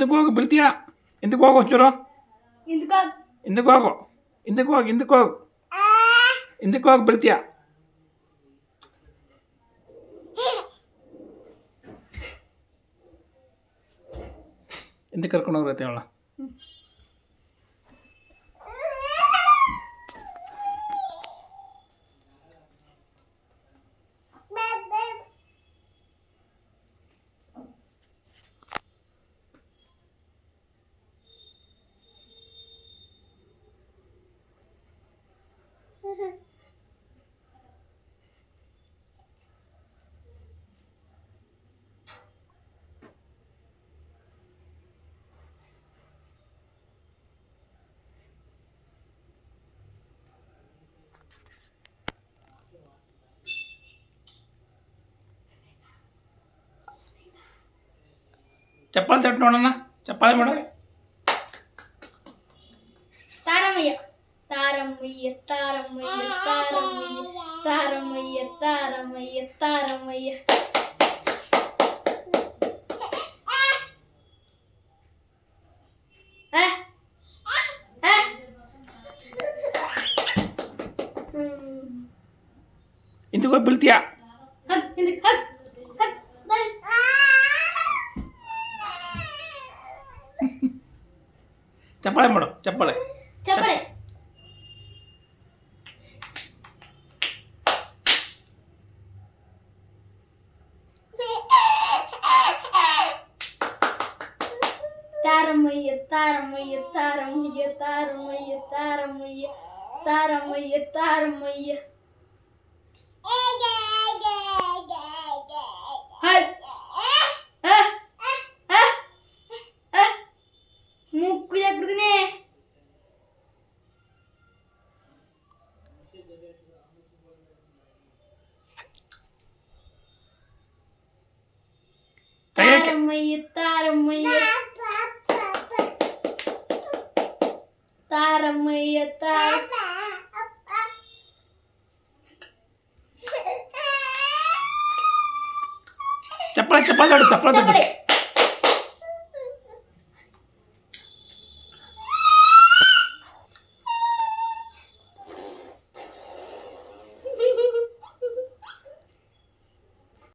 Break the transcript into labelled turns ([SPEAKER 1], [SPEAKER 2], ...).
[SPEAKER 1] ಹಿಂದಕ್ಕೆ ಹೋಗು ಬೀಳ್ತೀಯ. ಹಿಂದಕ್ಕೆ ಹೋಗು ಒಂಚೂರು. ಹಿಂದಕ್ಕೆ ಹೋಗು. ಹಿಂದಕ್ಕೆ ಹೋಗಿ ಹಿಂದಕ್ಕೆ ಹೋಗು. ಹಿಂದಕ್ಕೆ ಹೋಗಿ ಬೀಳ್ತೀಯ. ಹಿಂದಕ್ಕೆ ಕರ್ಕೊಂಡು ಹೋಗ್ರತ್ತೆ ಅವಳ. ಚಪ್ಪಾಳೆ ತಟ್ಟು ನೋಡೋಣ. ಚಪ್ಪಾಳೆ ಮಾಡು.
[SPEAKER 2] ತಾರಮಯ್ಯ ತಾರಮಯ್ಯ ತಾರಮಯ್ಯ ತಾರಮಯ್ಯ ತಾರಮಯ್ಯ ತಾರಮಯ್ಯ.
[SPEAKER 1] ಹಿಂದಕ್ಕೆ ಹೋಗಿ ಬೀಳ್ತೀಯ. ಚಪ್ಪಾಳೆ ಮಾಡು. ಚಪ್ಪಾಳೆ
[SPEAKER 2] ಚಪ್ಪಳೆ. ತಾರಮಯ್ಯ ತಾರಮಯ್ಯ ತಾರಮಯ್ಯ ತಾರಮಯ್ಯ ತಾರಮಯ್ಯ ತಾರಮಯ್ಯ ತಾರಮಯ್ಯ. ಮುಕ್ಕು ಜಗ್ಬಿಡ್ತೀನಿ. ತಾರಮಯ್ಯ ತಾರಮಯ್ಯ ತಾರಮಯ್ಯ ತಾರ.
[SPEAKER 1] ಚಪ್ಪಾಳೆ ಚಪ್ಪಾಳೆ ತಟ್ಟು. ಚಪ್ಪಾಳೆ ತಟ್ಟು.